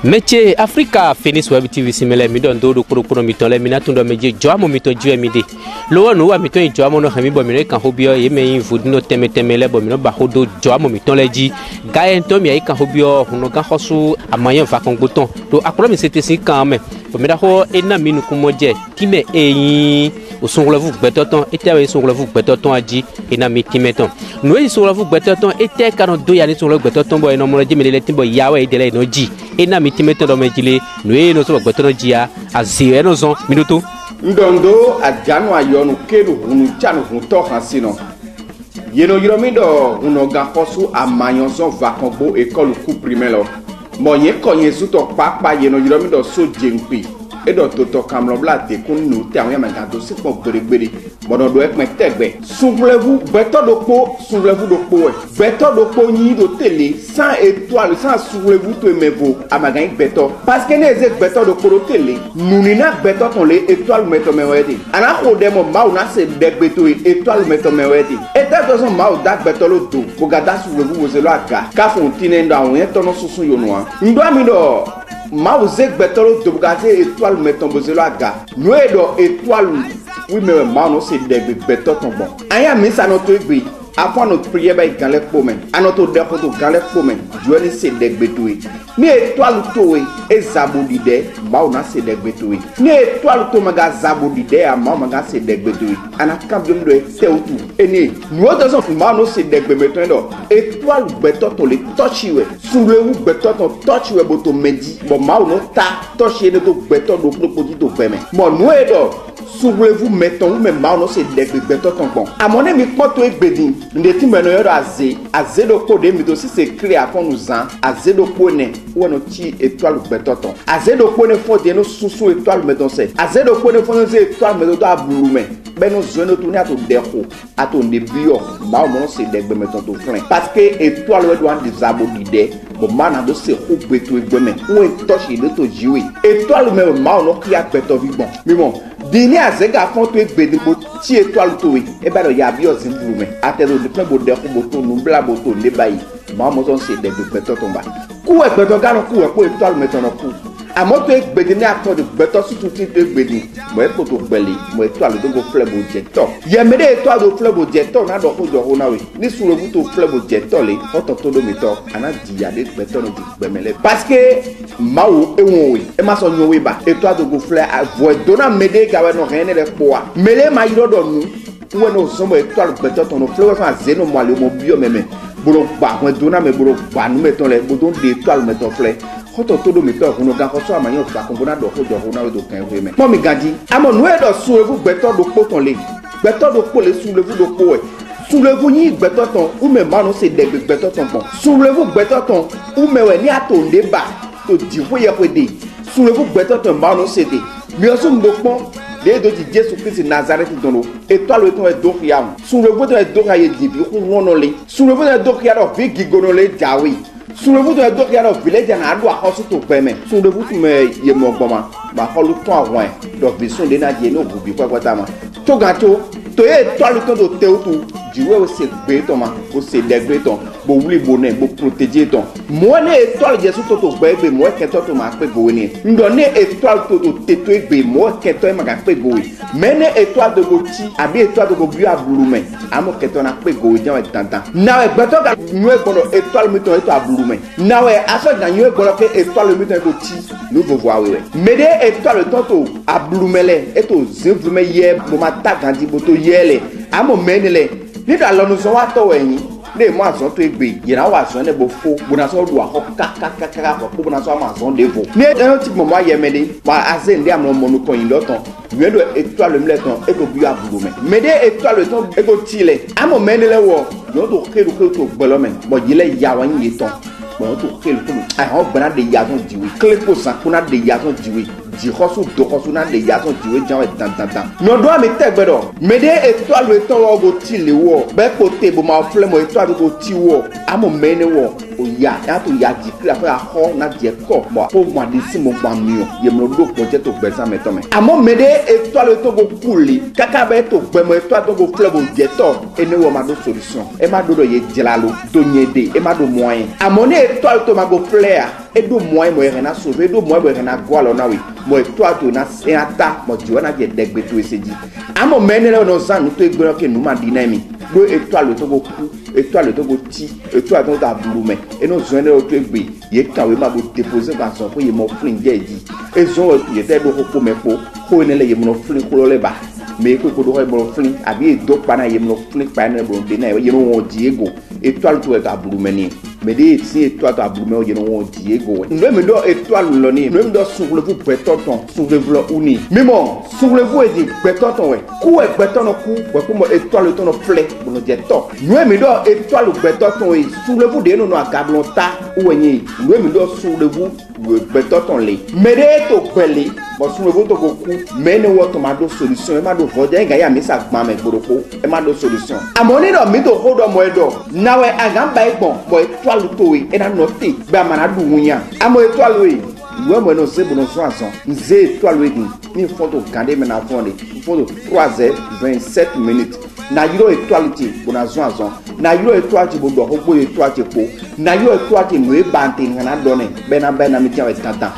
Métier Africa Phoenix Web TV simele mi don do kuro mi ton le mi na tun do meje jo amo mi to ju mi de lo wonu wa mi ton jo amo no hami bo mi re kan hobio ye me yin food no teme le bo mi no ba hodo jo amo mi ton le ji ga en to mi ai kan hobio huno ga hosu amayen fa kon goton to akoro mi sete sin kan me bo mi da ho ena mi nu ku mo je ki me eyin osongle vous gbetoton ete we songle vous gbetoton aji ena mi kimeton no e songle vous gbetoton ete kan do ya ni songle gbetoton bo eno mo le ji mi le tin bo yawe ide le no ji ena mi timeton do mejile no e no so gbetoton jia azire no zon minuto ndondo ajanu ayonu kelu hunu chanu hunto hansino yeno yiromido huno ga hosu amayonson vakongbo école coup primaire lo moye konye suto papa yeno yiromido so jempi edo toto kamlo blate kun nu te awon yama do sipo gberegbere bodo do ekme tegbe souvelez-vous beto do po souvelez-vous do po beto do po yin do télé 100 étoiles sans souvelez-vous to emevo amagan beto parce que neze beto do po do télé nunina beto ton le étoile meto mewedi ana ko demo ma una se degbe to étoile meto mewedi eta do so ma o da beto lo do ko gada souvelez-vous wo se lo aga ka fontine ndo awon yen tono susun yo no an ndo ami do ma vous êtes betolo de regarder étoile mettons bozelo aga nous do étoile oui mais ma non c'est des beto ton bon aya mi sa notre egbe avant notre prière ba gan le pomen anoto de photo gan le pomen journée c'est des betoui ni étoile to e zabodide ma on a c'est des betoui ni étoile to maga zabodide ma maga c'est des betoui ana kambium do te outu eni nous autres sont ma non c'est des beton do étoile beto to le touchiwe soulez-vous beto ton touchiwe boto medi bon ma on ta touchiwe do beto do propodi do peme mo nous do soulez-vous mettons même ma non c'est des beto ton bon à mon ami poto egbedin ndeti mbeno yoro aze do ko de mi do si c'est créé à fond nous an aze do ko ne wono ti étoile betoton aze do ko ne fo de no susu étoile meton se aze do ko ne fo no étoile meton do ablume beno zono tourner à to deko à to nebio ma mo c'est de meton to frein parce que étoile we do an désabodide bo mana do se ko beto egbeme wo touch de to jiwe étoile me ma no ki abeto vi bon mi bon dini azega fon to egbede bo ti étoile to e ba do ya bi o zimbulume atero de plein bode ko boto nu bla boto le bayi ma mo son se de beto tomba ku e beto ga no ku e ko étoile meton no ku amoto egbede ni ato de beto sutu ti egbede mo e poto gbele mo étoile do go flebo jeto ye me de étoile do flebo jeto na do ko do ho na we ni suro bu to flebo jeto le oto to do meto ana diya de beto no di gbemele parce que mawo ewon we e ma so nyo we ba étoile do go fle avo do na me de ga we no hen le poa mele ma yiro do nu wo no so mo étoile beto to no fle fa zeno mo ale mo bio meme boro ba ho do na me boro ba nu meto le bo don de étoile meto fle hoto todo meto ko no ga ko so amayan fa ko bona do ko do na we do kan we me mo mi gadi amo nu e do soulevu beto do po ton le beto do po le soulevu do po e soulevu ni beto ton ou me ma no se de beto ton bon soulevu beto ton ou me we ni atonde ba to di fo ye ko de soulevu beto ton ma no se de mi o so mbopon de do di Jésus Christ Nazareth dono étoile ton e do riam soulevu ton e do ya di bi ko wono le soulevu ton e do ya do bi gigono le jawi soulevu ton e do ya do village na ado akoso to peme soulevu tu me ye mo gboma ba holu ton awon do vision de na je no bubi kwata ma to gato to étoile ton do te otu jiwe o se gbe ton ma o se degbe ton bo wuli bonne bo protéger ton mo ne étoile Jésus to gbe mo ke to ma pe go ni ndo ne étoile to te to gbe mo ke to ma ga pe go me ne étoile de go ti abi étoile de go bi abulume amo ke to na pe go jan tantan na e gbe to ga nu e gbono étoile mi to abulume na we aso ga nu e gbono ke étoile mi to go ti nous vo voir we me de étoile to abulumele e to zevlume ye bo ma ta gandi bo to yele amo menele ni da lonu so wa to eyin le mo aso to egbe yira wa so ne bo fo bona so do aho ka ko bona so ma so de vo ni e ti mo ma ye mede ba aze ndi am mo no ko yin loton we do étoile mi le ton e ko bi abulu me de étoile ton e ko tile amo menele wo no to kelu to gbolo men bo yile ya wa yin ton bo to kelu to ai ho bana de ya ton diwe kle ko san kuna de ya ton diwe di khosu do khosu na de ya ton diwe jan tan no do mi tegbedo me de étoile ton wo go tile wo be ko te bo ma fle mo étoile go ti wo amo mene wo oya ya to ya jikri afa ya ho na je ko mo po mo de si mo gba mi o ye mo do ko je to gbe sa meto me amo mede étoile to go kuli kaka be to gbe mo étoile to go fleur bo je to ene wo ma do solution e ma do ye jelalo do nyede e ma do moyen amo ne étoile to ma go fleur e do moyen mo na sauver do moyen mo na go alo na we mo étoile to na se ata mo ji wona je degbe to eseji amo menele no zanu to egbe ke nu ma dinami do étoile to go ku étoile to go ti étoile to ta blume e no zo ene o to egbe ye kawe ma go déposer ba so po ye mo fling je ji e zo ye te do ko me po ko ene le ye mo fling ko le ba me ko do ho mo fling abi do pa na ye mo fling pa na bo de na ye no won Diego étoile to ta blume ni me de si étoile ta blume o ye no won Diego no me do étoile lo ni no me do soulever vous betonton soulever uni mimo soulever e di betonton we ku e betonton ku we ko mo étoile to no flé bo je to no me do étoile betonton we soulever de no agablon ta ou enyi no me do soulever betonton le me de to pele bo soulever to ko ku me ne wo to ma do solution e ma do voje ga ya mi sa gba me gboro e ma do solution amoni do mi to hold on mo edo nawe agamba egbon bo étoile to we e na note ba ma na du wunya amo étoile we we mo no se bo no so ason nze étoile we ni photo gade me na fonde photo 3h27 minutes na yiro étoile ti bo na so ason na yiro étoile ti bo do ho bo étoile ti po na yiro étoile ti no e bante ngana done be na mi tiawe tatan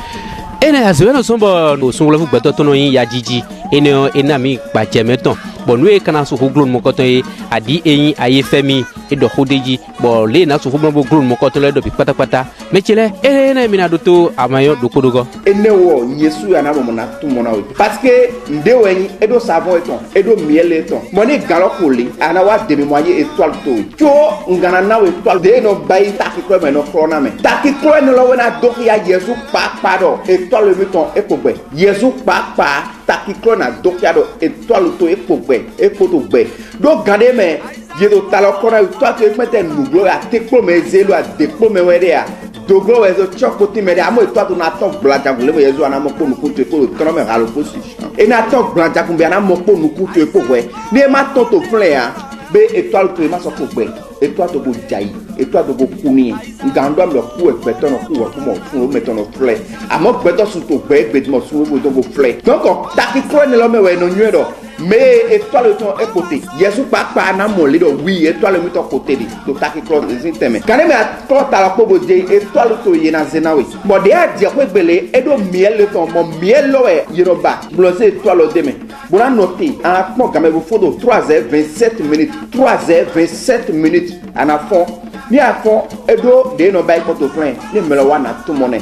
ene azweno sombo no sungula fu gbeto tono yin ya jiji ene ena mi pa jemeton bo nu e kana so ho glon mo koton e adi eyin aye femi e do hodeji bo le na so ho bo glon mo koton le do bi patapata mechele ene mi na do to amayo do kodogo ene wo yesu ya na bo na tu mo na o parce que ndewe yin e do savon eton e do miel eton mo ni galo koli ana wa demi moye étoile to cho ngana na we étoile de no bayi takiko me no krona me takiko no lo na do ya yesu pa do étoile mi ton e pogbe yesu pa takiko na do ya do étoile to e pogbe e poto gbe do gade me ye do talo kona to to e pete nuglo ya tekpo me zelo a dekpo me wede ya doglo we zo chokoti me amo to to na to blaja gule me yesu ana mo ko nuku to e ko tono me halo position e na to blaja kun be ana mo ko nuku to e pogbe ni e ma to to fle ya be étoile to e ma so pogbe étoile to bo jai étoile to bo kuni ngando am lo ku e beto no ku wo mo fun o meto no fle amo beto su to gbe mo su wo to bo fle donc takiko ni lo me we no nyu do mais étoile ton est côté yesu papa na mo le do oui étoile mi to côté di to takiko zinteme kane me to ta la ko bo je étoile to ye na zenawe bo de a je ko gbele e do miel le ton mo miel lo e yoruba blo se étoile de me bo na noter en fond quand même vous faut 3h27 minutes 3h27 minutes en fond ni a fond e do de no bay ko to plein ni me lo wa na to mo ne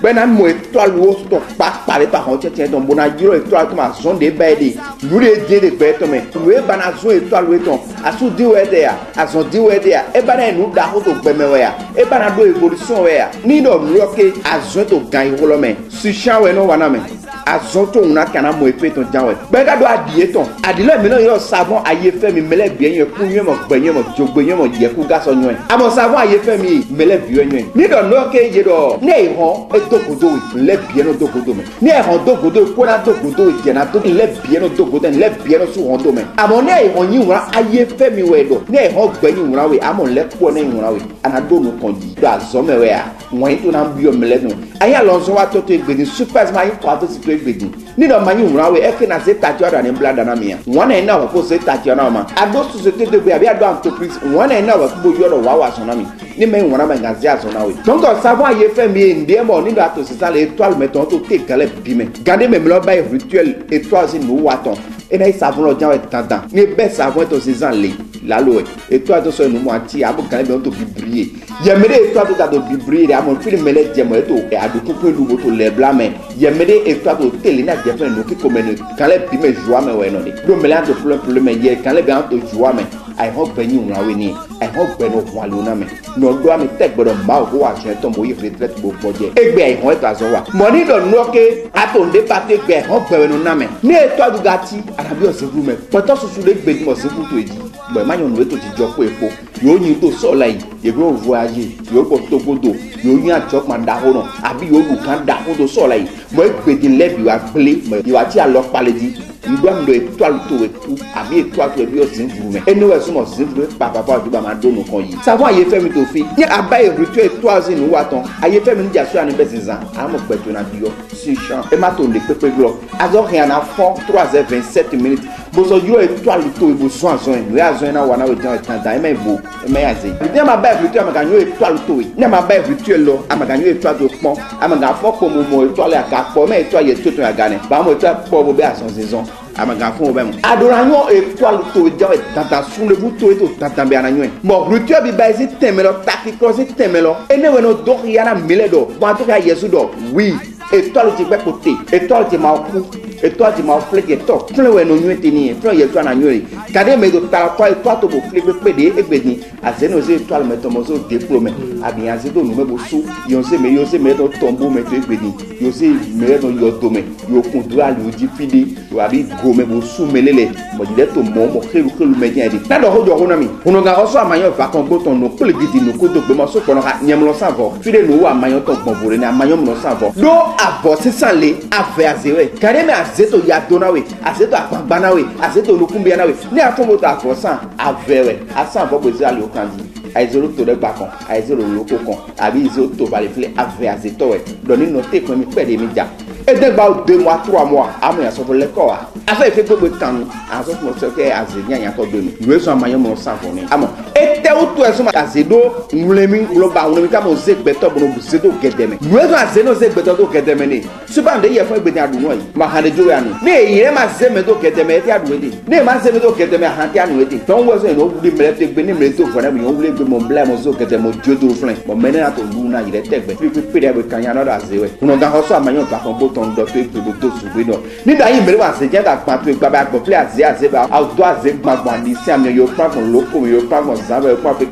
bena mo étoile wo to pa parler par on tient donc bona giro étoile to ma zone de baidi nous les dieux de beto me we bana zone étoile we ton asu di we there aso di we there e bana nu da ho to gbeme we ya e bana do evolution we ya ni do bloquer azo to gan wo lo me su chan we no wana me azo to una kana mo epe ton janwe be ga do adie ton adile mi no yo savon aye fe mi mele bien ye ku yen mo gbenye mo jogbe yen mo ye ku ga so nyen amo savon aye fe mi mele bien yen ni do no ke ye do ne ho dogodo le bien no dogodo me ni e hon dogodo ko na dogodo je na to le bien no dogodo le bien no su hon do me amo ne e hon yin wura aye fe mi we do ne e hon gbe yin wura we amo le po na yin wura we ana do no konji do azo me we a won to na bi o mele no aya lo so wa to egbedi super ma yin kwa to si to egbedi ni do ma yin wura we e ke na se tajo da ni blada na me won na na ko se tajo na ma ado société de be abi ado entreprise won na na wa ko yo do wa so na mi ni me won na ma ngazi azo na we donc savon aye fe mi ndie mo ni to c'est ça l'étoile mettons to te galé bime gardez même là bas rituel étoile c'est nous waton et na savon lo jan et tendant ni be savon to c'est en la lo étoile to so nous moiti abo galé be to briller yemede étoile to do briller amo film mele jemo to e adu ko lu to le blanc mais yemede étoile to tele na je fe no ki ko menu galé bime joie me we no ni do mele to problème ye galé be to joie me ai ho be ni unra we ni ai ho be no kwa lo na me no do ami tek bodo ma o wa je to mo yi retraite bo boje egbe ai ho ta zo wa money do no ke ato nde pate gbe ho be no na me ni eto adugati arabi o se ru me poto susu le gbe mo se fu to eji bo ma yon we to ti jo ko epo yo yin to so lai ye go voyage yo go togodo yo yin ajo ma da ho no abi yo lu kan da ho to so lai mo gbe din lebi wa ple mo yo ati a lo pale di ndo am do étoile to etu abi étoile to bi o sin vuru me enu we so mo sin vuru papa ju ba ma do no kon yi savon aye femi to fi ni abaye rituel étoile zin wa ton aye femi ni ja so ani be zinzan amo peto na bio si champ e ma to le pepe glo azo rien na fond 3h27 minutes bozo yo étoile to e bo so azon we azon na wa na we jan tanda e me bo e me aze ni ma ba rituel ma ga yo étoile to e ni ma ba rituel lo ama ga yo étoile to pon ama ga fo ko mo étoile aka po me étoile ye toto ya gane ba mo étoile po bo be azon zizon ama ga fo be mo adoranyo étoile to jan tanda sun le buto e to tanda be ananyo mo rituel bi ba zi temelo takiko zi temelo ene we no do yana meledo bo to ya yesu do oui étoile ti pe côté étoile ti ma ku étoile ti ma fleke to plein we no nyu teni plein ye to na nyu kade me do tala kwa étoile to bo fleke pe de egbeni azeno ze étoile me to mo so diplôme abi aze do no me bo su yo se me to tombo me to egbeni yo se me do yo do me yo kundu ali oji fide yo abi go me bo su melele mo di to mo khelu me jan di na do ho jo ho na mi hono ga oso amayo fa kon go ton no pele gidi no ko do gbe mo so kono ka nyem lo savo fide no wa amayo to gbon bore ni amayo mo savo do abo sisanle ave azewe kare me azeto ya donawe azeto agbanawe azeto lukumbi nawe ni afomo ta fosan avewe asan bo gbezi ali okandi aizolo to de gbakon aizolo loko kon abi izolo to vale fle ave azeto we do ni note ko mi pe de mi ja et de ba 2 mois 3 mois amu ya so le ko wa afa ife gbogbo kanu aso mo se ke azenya ya to do ni we so amayo mo savo ni amo ete utu eso ma azedo nulemi lo ba nulemi ka mo ze gbeto bo no busedo gedeme we so azeno ze gbeto do gedeme ni suba nde ye fun gbedi adunu yi ma hane jo ya ni ye ma ze me do gedeme ti adu ede ne ma ze me do gedeme han ti anu ede don we so no wuli mele te gbe ni mele to fona mi wuli gbe mo bla mo zo gedeme jodo flen mo mene na to lu na yire tegbe fi pe de be kan ya no da zewe uno ga hoso amayo ba kon bo ton do to e do su gbe no ni da yi mele wa se je da pa to gba ba gbo fle aze ba outdoor aze gbagba ni si ami yo pa kon loko yo pa kon zabe yo pa pe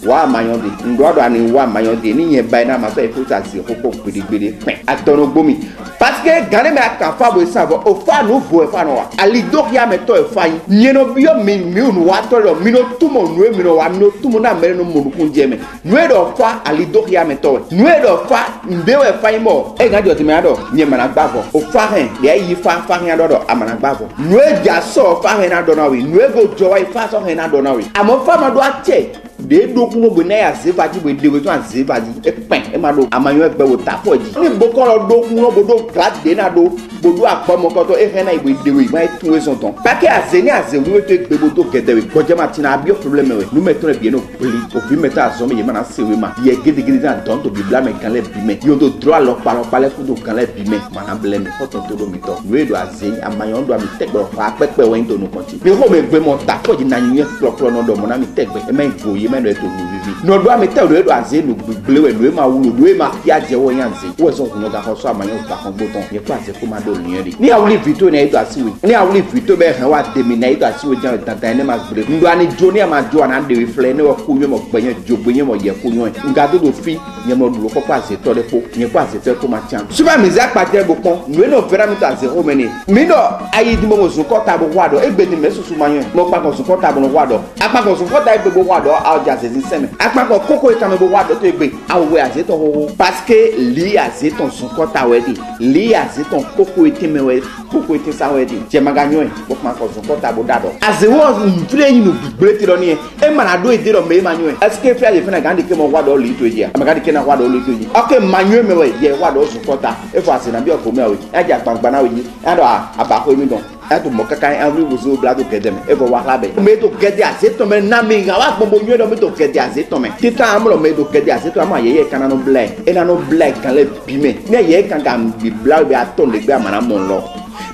wa amayo de ndo ado ani wa amayo de ni yen ba na ma so e futa si koko gbedegbede pen atono gbomi parce que gane me aka fa bo savo o fa no vo e fa no wa ali do ya me to e fa yi nyeno bio mi unu wa to lo mi no tumo nu e mi no wa mi no tumo na mere no mo kun je me nu e do fa ali do ya me to nu e do fa mbe we fa yi mo e ga jo ti me ado nye mana gbavo o fa hen de yi fa hen do amana gbavo nu e ja so fa hen na do na wi nu e go jo wa fa so hen na do na wi amo fa ma do ache de do kun bo na ya zevaji bo de we to an zevaji e pen e ma do amayo egbe wo ta poji ni bo ko lo do kun bo do grade de na do bo do apomo ko to e he na igbe de we ma tun we son ton pa ke azeni azewu we to egbe bo to gede we ko je ma tina bi o problem we nu me to bi no poli o bi me ta zo me ye ma na se we ma ye gede na don to bi bla me kan le bi me yo to draw lo pa le ku do kan le bi me ma na blame ko to do mi to we do azeni amayo do mi tegbe fa pepe we to no konti bi ko me gbe mo ta poji na yin klo no do mo na mi tegbe e me go ye me to vivi no do am tell do aze no gbegble we ma wulo do ma ya je wo yanze wo so kun ga ko so amayo ta kon boton ye pa se ko ma do nyen ri ni awuli vito na edo asiwe ni awuli vito be han wa de mi na edo asiwe jan tata ne ma gbere ndo ani jo ni ma jo na de we fle ne wo ku yo mo gbeyan jo gbeyan mo ye ku yo nga do do fi ye mo dulo ko pa se to de po ye pa se fe ko ma chan suba mi za pa te bo pon no no vera mi ta 0 meni mi no ayi di mo mo sun ko ta bo wa do egbe ni me susu ma yan mo pa ko sun ko ta bo no wa do apa ko sun ko ta egbe bo wa do a ja se seme apako koko eta me bo wa do to egbe awe azeton ho parce que li azeton sun ko ta we di li azeton koko ete me we koko ete sa we di je maganyo e bo ma ko sun ko ta bo dado azewo nfle yin no gbere ti lo ni e ma na do ede lo me manyo e est ce que fia je fena gandi ke mo wa do li to eji ama gandi ke na wa do li to eji okay manyo me we ye wa do sun ko ta e fo ase na bi o ko me we e ja gbangba na we yi e do abako mi don to mo kaka every wuzo blado gedem e bo wa labe me to gede azeton me na me ga wa gbogbo nyo do me to gede azeton me tita amlo me to gede azeton ama ye kana no black e na no black kan le bi me ne ye kan ga bi black be aton le gbe amana mo lo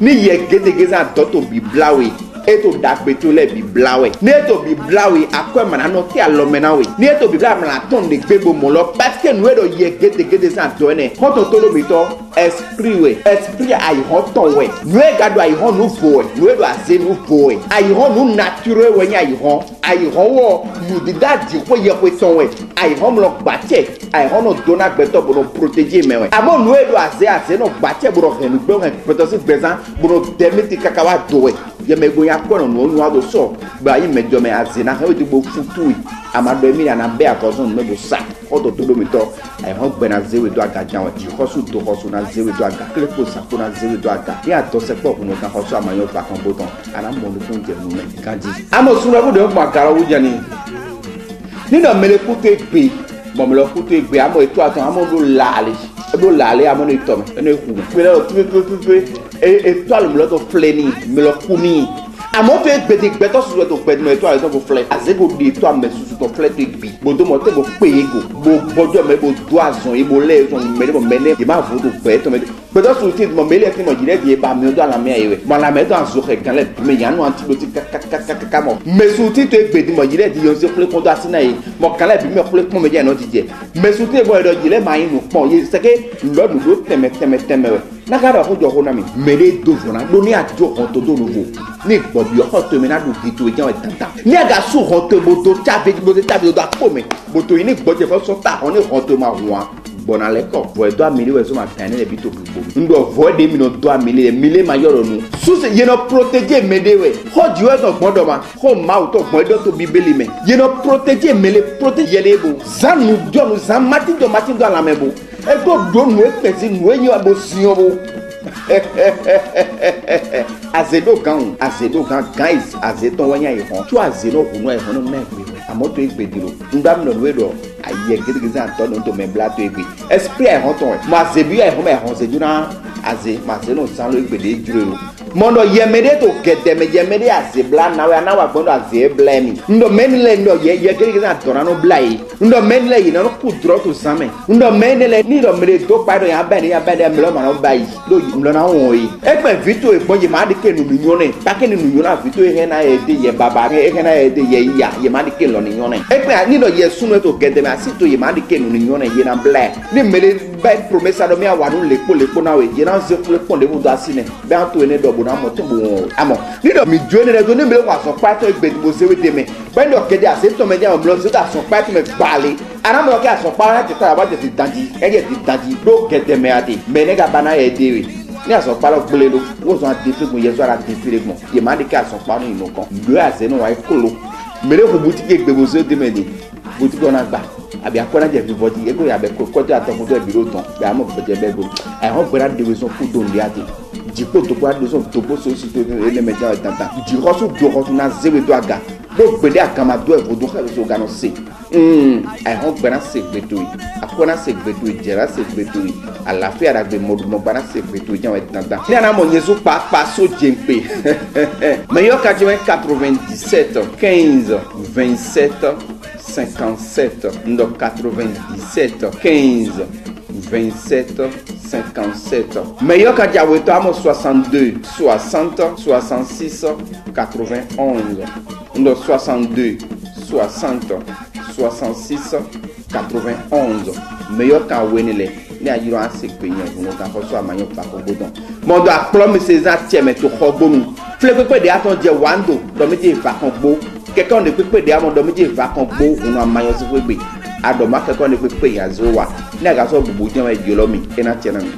ni ye gede geza to bi blawe eto dagbe to le bi blawe ni eto bi blawe akwa mana no ti alomena we ni eto bi blawe mana ton de gbegbo mo lo parce que nous do ye gede san do ne ko to lo mi to esprit ai ho ton we nous ga do ai ho nu fo we nous do aze nu fo we ai ho nu naturel we nya ai ho wo mu di dadi ko ye ko ton we ai ho mo gbache ai ho no do na gbeto bo no protéger me we amo nous do aze no gbache bo ro henu gbe ro protéger bezan bo no demiti kakawa do we yeme go ya ko no nu ado so gba yi mejo me azina he do bo futu amado mi na be akoso no bo sa o to do mi to ai ho gbe na zewe do aga jan ji hosu do hosu na zewe do aga kle ko sa ko na zewe do aga ya to se po kuno kan hosu amayo fa kan boton ana mo lu fun je nu me kanji amo sunra bo do ma kara wujani ni no mele kutu pe mo me lo kutu egbe amo eto atan amo do lale amo no ito me eno ku me lo pe eto alu me lo to fleni me lo kuni amo to egbe de gbe to su to gbe me eto alu to fle azego de eto ame su to fle to egbe bodo mo te go pe ego bo bojo me bo do azon e bo le so me le mo mene e ma vo to gbe to me gbe to su ti mo mele ti mo jire di e ba mi do ala me ewe mo la me do azo ke kan le me yanu antibiotic ka mo me su ti to egbe di mo jire di yo se fle ko do asina yi mo kan le bi me fle ko me je no ti je me su ti e bo do jire ma yin nu pon ye se ke lodu do teme we nagara ko jo ko na mi mele do jona do ni ajo ko to do nuvo ni gbobi o to me na do di to jan tanta ni aga su ko to bo to tabe bo to tabe do apo me bo to ni gboje fo so ta on ni ko to ma wa bona le ko vo do amili we so ma tan le bi to gbo ndo vo de mi no do amili ma yoro nu su se ye no protéger mede we ho di we so gbodo ma ho ma to gbodo to bibeli me ye no protéger mele protéger le bo zanu do nu zan mati do ala mebo e go do nu e pesi nu e abo sion bo azedo gan guys azedo wanya e hon to azero hunu e honu na egbe amoto egbe diro ngba mi no we do aye gidigidi an to no to me bla to egbe esprit e hon to ma zebi e hon me hon sejuna aze ma ze no san lo egbe de juro mono yemede to gedeme yemede aze bla na we na wa gbondo aze bla mi ndo menle ndo ye gidigidi an to na no bla yi ndo menle yi no ku dro to same ndo menle ni do mere do pa do ya ba ni me lo ma no ba yi do mlo na won yi e pe vito e boje ma de ke nu nyone ta ke nu nyona vito e na e de ye baba e na e de ye ya ye ma de ke lo ni nyone e pe ni do ye sunu to gedeme asito ye ma de ke nu nyone ye na bla ni mere ba promesa do mi awa nu lepo na we ye na ze fule pon de bu do asine be an to ene do bo na mo to bo amo ni do mi jo ne do ni mere wa so pa to egbe bo se we de me be ndo kede asito me ja o mlo so ta so pa to me gbale ara mo ke aso pa ti ta ba ti danji e je ti danji do gedeme ade me ne ga bana e dewe ni aso pa lo gbele lo wo so ati fegun ye so ara ti fegun ye ma de ke aso pa no inu kan lo aze no wa ikolo mere ko boutique egbe bo se de me ni boutique ona gba abi akora je vivoti ego ya be ko to atoko do biro ton be amo bo je be go ai ho gbera de we so fu do ndi ati jipo to kwa do so to bo so si to ele me ja tanta ji ho so do ho na zewe do aga do gbede akama do e vodo ka so ga no se ai ho gbera se gbeto yi akona se gbeto yi jera se gbeto yi àlàáfíà da gbe mo gbara se gbeto yi ja tanta ni ana mo yesu pa so jempe meilleur 97 15 27 57 ndo 97 15 27 57 meilleur ka weto amo 62 60 66 91 ndo 62 60 66 91 meilleur ka wenele ni ayiro asekpe yan fun ka ko so amayan fa ko godon mo do aplome César tieme to khogbonu flepepe de aton je wando do meje fa kan gbo kekon de pepe de amodo meje fa kan gbo unu amayan si fegbe adoma kekon de pepe ya zo wa ni aga so bubu je wa jolomi ena tiena mi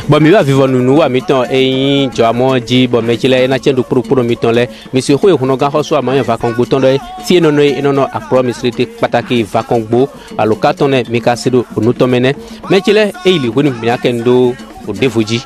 bon mi va vivre nous wa mi ton eyin jo amoji bon me chile ena chendu puro mi ton le monsieur ko ekuno ga so amayan fa kan gbo ton do ti enono apromise rete pataki va kan gbo alokaton ne mi ka sedo onutomene me chile e ili woni mi akendo o devoji